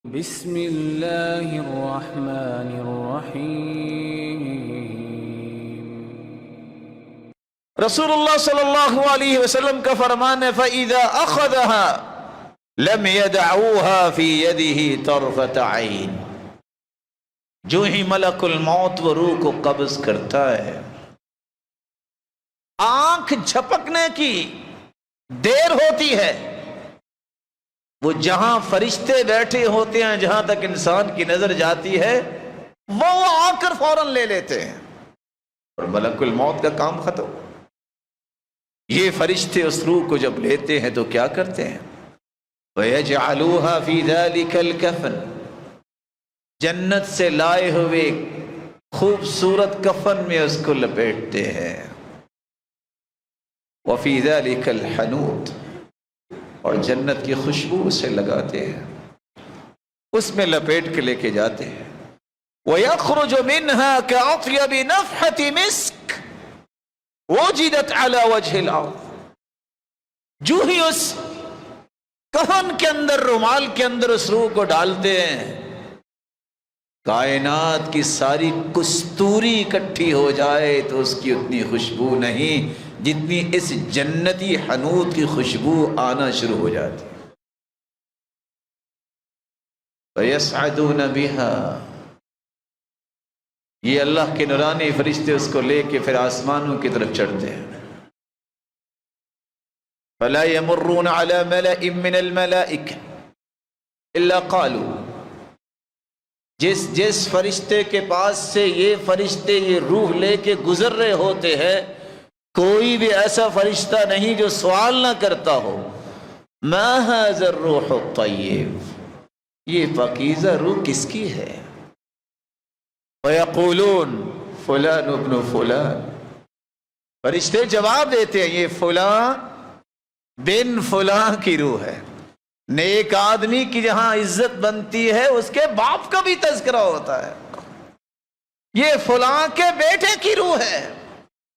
بسم اللہ الرحمن الرحیم۔ رسول اللہ صلی اللہ علیہ وسلم کا فرمان ہے فَإِذَا أَخَذَهَا لَمْ يَدَعُوهَا فِي يَدِهِ طَرْفَةَ عَيْنٍ۔ جو ہی ملک الموت وہ روح کو قبض کرتا ہے، آنکھ جھپکنے کی دیر ہوتی ہے، وہ جہاں فرشتے بیٹھے ہوتے ہیں، جہاں تک انسان کی نظر جاتی ہے وہ آ کر فوراً لے لیتے ہیں اور ملک الموت کا کام ختم۔ یہ فرشتے اس روح کو جب لیتے ہیں تو کیا کرتے ہیں؟ وَيَجْعَلُوهَا فِي ذَلِكَ الْكَفَنِ، جنت سے لائے ہوئے خوبصورت کفن میں اس کو لپیٹتے ہیں۔ وَفِي ذَلِكَ الْحَنُوتِ، اور جنت کی خوشبو اسے لگاتے ہیں، اس میں لپیٹ کے لے کے جاتے ہیں۔ وَيَخْرُجُ مِنْهَا كَأَطْيَبِ نَفْحَةِ مِسْكٍ وُجِدَتْ عَلَى وَجْهِ الْأَرْضِ۔ جو ہی اس کفن کے اندر، رومال کے اندر اس روح کو ڈالتے ہیں، کائنات کی ساری کستوری اکٹھی ہو جائے تو اس کی اتنی خوشبو نہیں جتنی اس جنتی حنوت کی خوشبو آنا شروع ہو جاتی۔ فَيَسْعَدُونَ بِهَا، یہ اللہ کے نورانی فرشتے اس کو لے کے پھر آسمانوں کی طرف چڑھتے ہیں۔ فَلَا يَمُرُّونَ عَلَى مَلَئٍ مِّنَ الْمَلَائِكَةِ إِلَّا قَالُوا، جس فرشتے کے پاس سے یہ فرشتے یہ روح لے کے گزر رہے ہوتے ہیں، کوئی بھی ایسا فرشتہ نہیں جو سوال نہ کرتا ہو ما هذا الروح الطیب، یہ پاکیزہ روح کس کی ہے؟ وَيَقُولُونَ فلان ابن فلان، فرشتے جواب دیتے ہیں یہ فلاں بن فلاں کی روح ہے۔ نیک آدمی کی جہاں عزت بنتی ہے اس کے باپ کا بھی تذکرہ ہوتا ہے، یہ فلاں کے بیٹے کی روح ہے۔